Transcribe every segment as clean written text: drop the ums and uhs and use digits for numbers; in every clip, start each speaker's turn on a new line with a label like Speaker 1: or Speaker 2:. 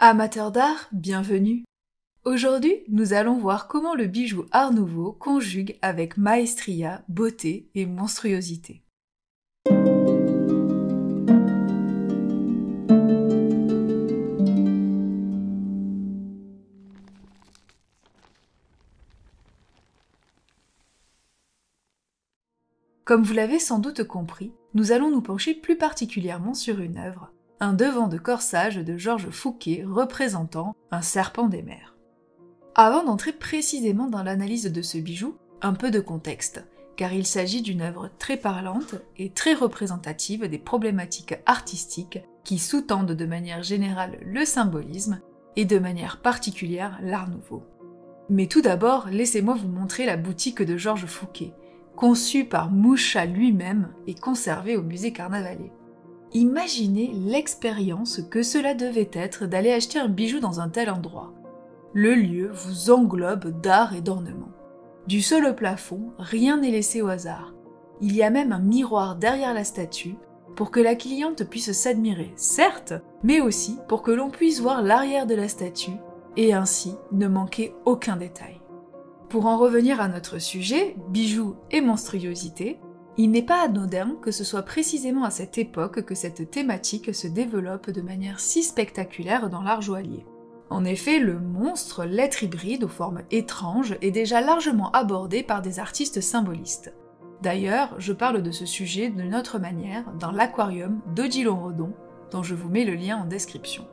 Speaker 1: Amateurs d'art, bienvenue! Aujourd'hui, nous allons voir comment le bijou Art Nouveau conjugue avec maestria, beauté et monstruosité. Comme vous l'avez sans doute compris, nous allons nous pencher plus particulièrement sur une œuvre, un devant de corsage de Georges Fouquet représentant un serpent des mers. Avant d'entrer précisément dans l'analyse de ce bijou, un peu de contexte, car il s'agit d'une œuvre très parlante et très représentative des problématiques artistiques qui sous-tendent de manière générale le symbolisme et de manière particulière l'Art Nouveau. Mais tout d'abord, laissez-moi vous montrer la boutique de Georges Fouquet, conçue par Mouchat lui-même et conservée au musée Carnavalet. Imaginez l'expérience que cela devait être d'aller acheter un bijou dans un tel endroit. Le lieu vous englobe d'art et d'ornements. Du sol au plafond, rien n'est laissé au hasard. Il y a même un miroir derrière la statue pour que la cliente puisse s'admirer, certes, mais aussi pour que l'on puisse voir l'arrière de la statue et ainsi ne manquer aucun détail. Pour en revenir à notre sujet, bijoux et monstruosité, il n'est pas anodin que ce soit précisément à cette époque que cette thématique se développe de manière si spectaculaire dans l'art joaillier. En effet, le monstre, l'être hybride aux formes étranges, est déjà largement abordé par des artistes symbolistes. D'ailleurs, je parle de ce sujet d'une autre manière dans l'Aquarium d'Odilon Redon, dont je vous mets le lien en description.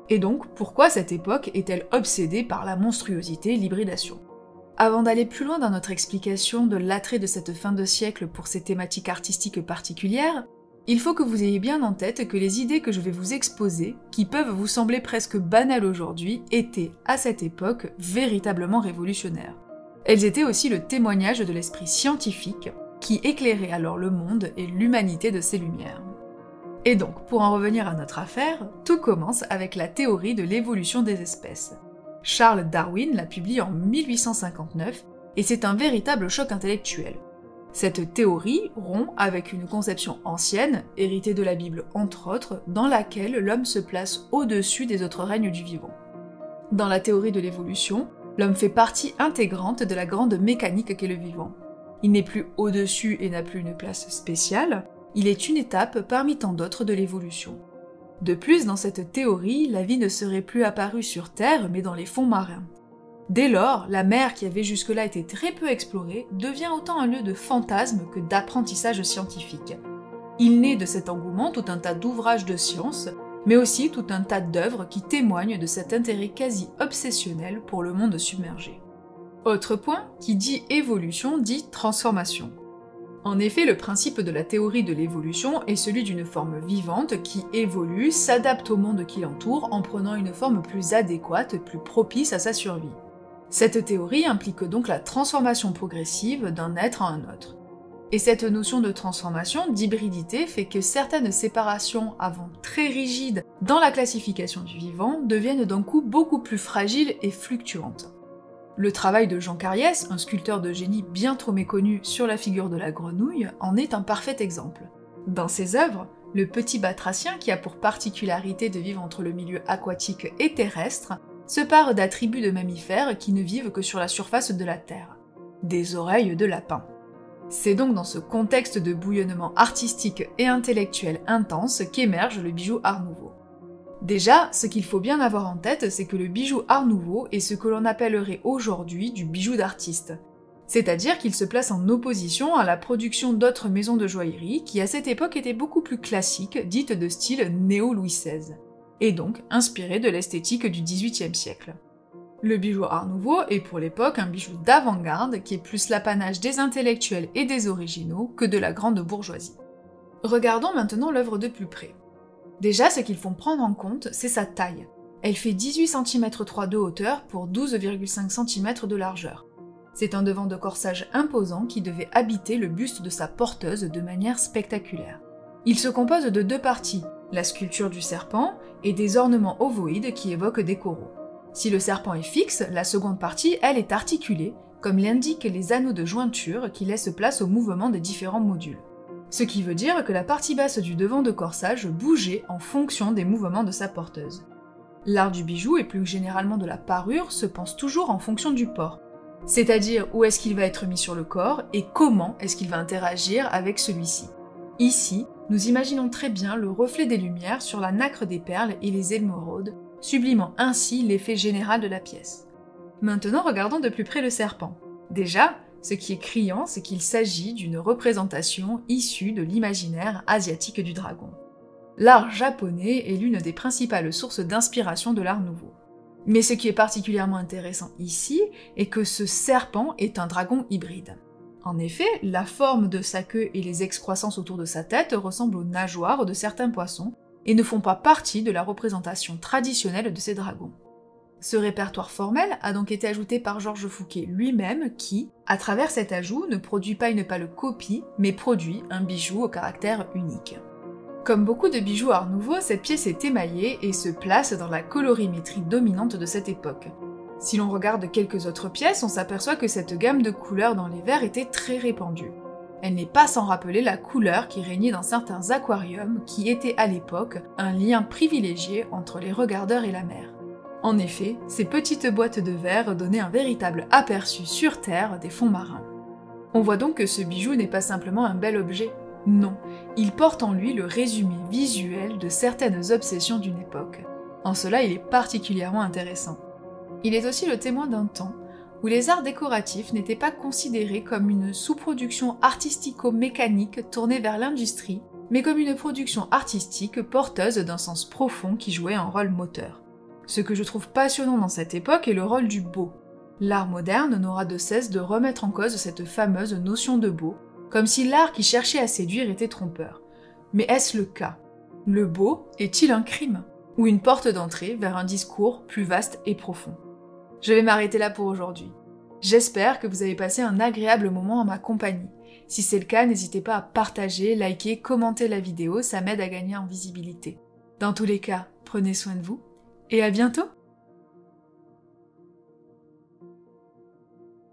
Speaker 1: Et donc, pourquoi cette époque est-elle obsédée par la monstruosité et l'hybridation ? Avant d'aller plus loin dans notre explication de l'attrait de cette fin de siècle pour ces thématiques artistiques particulières, il faut que vous ayez bien en tête que les idées que je vais vous exposer, qui peuvent vous sembler presque banales aujourd'hui, étaient, à cette époque, véritablement révolutionnaires. Elles étaient aussi le témoignage de l'esprit scientifique, qui éclairait alors le monde et l'humanité de ses lumières. Et donc, pour en revenir à notre affaire, tout commence avec la théorie de l'évolution des espèces. Charles Darwin la publie en 1859 et c'est un véritable choc intellectuel. Cette théorie rompt avec une conception ancienne, héritée de la Bible entre autres, dans laquelle l'homme se place au-dessus des autres règnes du vivant. Dans la théorie de l'évolution, l'homme fait partie intégrante de la grande mécanique qu'est le vivant. Il n'est plus au-dessus et n'a plus une place spéciale, il est une étape parmi tant d'autres de l'évolution. De plus, dans cette théorie, la vie ne serait plus apparue sur Terre, mais dans les fonds marins. Dès lors, la mer qui avait jusque-là été très peu explorée devient autant un lieu de fantasme que d'apprentissage scientifique. Il naît de cet engouement tout un tas d'ouvrages de science, mais aussi tout un tas d'œuvres qui témoignent de cet intérêt quasi obsessionnel pour le monde submergé. Autre point, qui dit évolution dit transformation. En effet, le principe de la théorie de l'évolution est celui d'une forme vivante qui évolue, s'adapte au monde qui l'entoure en prenant une forme plus adéquate, plus propice à sa survie. Cette théorie implique donc la transformation progressive d'un être à un autre. Et cette notion de transformation, d'hybridité, fait que certaines séparations avant très rigides dans la classification du vivant deviennent d'un coup beaucoup plus fragiles et fluctuantes. Le travail de Jean Cariès, un sculpteur de génie bien trop méconnu sur la figure de la grenouille, en est un parfait exemple. Dans ses œuvres, le petit batracien, qui a pour particularité de vivre entre le milieu aquatique et terrestre, se pare d'attributs de mammifères qui ne vivent que sur la surface de la Terre. Des oreilles de lapin. C'est donc dans ce contexte de bouillonnement artistique et intellectuel intense qu'émerge le bijou Art Nouveau. Déjà, ce qu'il faut bien avoir en tête, c'est que le bijou Art Nouveau est ce que l'on appellerait aujourd'hui du bijou d'artiste. C'est-à-dire qu'il se place en opposition à la production d'autres maisons de joaillerie qui à cette époque étaient beaucoup plus classiques, dites de style néo-Louis XVI, et donc inspirées de l'esthétique du XVIIIe siècle. Le bijou Art Nouveau est pour l'époque un bijou d'avant-garde qui est plus l'apanage des intellectuels et des originaux que de la grande bourgeoisie. Regardons maintenant l'œuvre de plus près. Déjà, ce qu'il faut prendre en compte, c'est sa taille. Elle fait 18 cm de hauteur pour 12,5 cm de largeur. C'est un devant de corsage imposant qui devait habiter le buste de sa porteuse de manière spectaculaire. Il se compose de deux parties, la sculpture du serpent et des ornements ovoïdes qui évoquent des coraux. Si le serpent est fixe, la seconde partie, elle, est articulée, comme l'indiquent les anneaux de jointure qui laissent place au mouvement des différents modules. Ce qui veut dire que la partie basse du devant de corsage bougeait en fonction des mouvements de sa porteuse. L'art du bijou et plus généralement de la parure se pense toujours en fonction du port, c'est-à-dire où est-ce qu'il va être mis sur le corps et comment est-ce qu'il va interagir avec celui-ci. Ici, nous imaginons très bien le reflet des lumières sur la nacre des perles et les émeraudes, sublimant ainsi l'effet général de la pièce. Maintenant, regardons de plus près le serpent. Déjà, ce qui est criant, c'est qu'il s'agit d'une représentation issue de l'imaginaire asiatique du dragon. L'art japonais est l'une des principales sources d'inspiration de l'art nouveau. Mais ce qui est particulièrement intéressant ici est que ce serpent est un dragon hybride. En effet, la forme de sa queue et les excroissances autour de sa tête ressemblent aux nageoires de certains poissons et ne font pas partie de la représentation traditionnelle de ces dragons. Ce répertoire formel a donc été ajouté par Georges Fouquet lui-même qui, à travers cet ajout, ne produit pas une pâle copie, mais produit un bijou au caractère unique. Comme beaucoup de bijoux Art Nouveau, cette pièce est émaillée et se place dans la colorimétrie dominante de cette époque. Si l'on regarde quelques autres pièces, on s'aperçoit que cette gamme de couleurs dans les verres était très répandue. Elle n'est pas sans rappeler la couleur qui régnait dans certains aquariums qui étaient à l'époque un lien privilégié entre les regardeurs et la mer. En effet, ces petites boîtes de verre donnaient un véritable aperçu sur Terre des fonds marins. On voit donc que ce bijou n'est pas simplement un bel objet. Non, il porte en lui le résumé visuel de certaines obsessions d'une époque. En cela, il est particulièrement intéressant. Il est aussi le témoin d'un temps où les arts décoratifs n'étaient pas considérés comme une sous-production artistico-mécanique tournée vers l'industrie, mais comme une production artistique porteuse d'un sens profond qui jouait un rôle moteur. Ce que je trouve passionnant dans cette époque est le rôle du beau. L'art moderne n'aura de cesse de remettre en cause cette fameuse notion de beau, comme si l'art qui cherchait à séduire était trompeur. Mais est-ce le cas? Le beau est-il un crime? Ou une porte d'entrée vers un discours plus vaste et profond? Je vais m'arrêter là pour aujourd'hui. J'espère que vous avez passé un agréable moment en ma compagnie. Si c'est le cas, n'hésitez pas à partager, liker, commenter la vidéo, ça m'aide à gagner en visibilité. Dans tous les cas, prenez soin de vous, et à bientôt!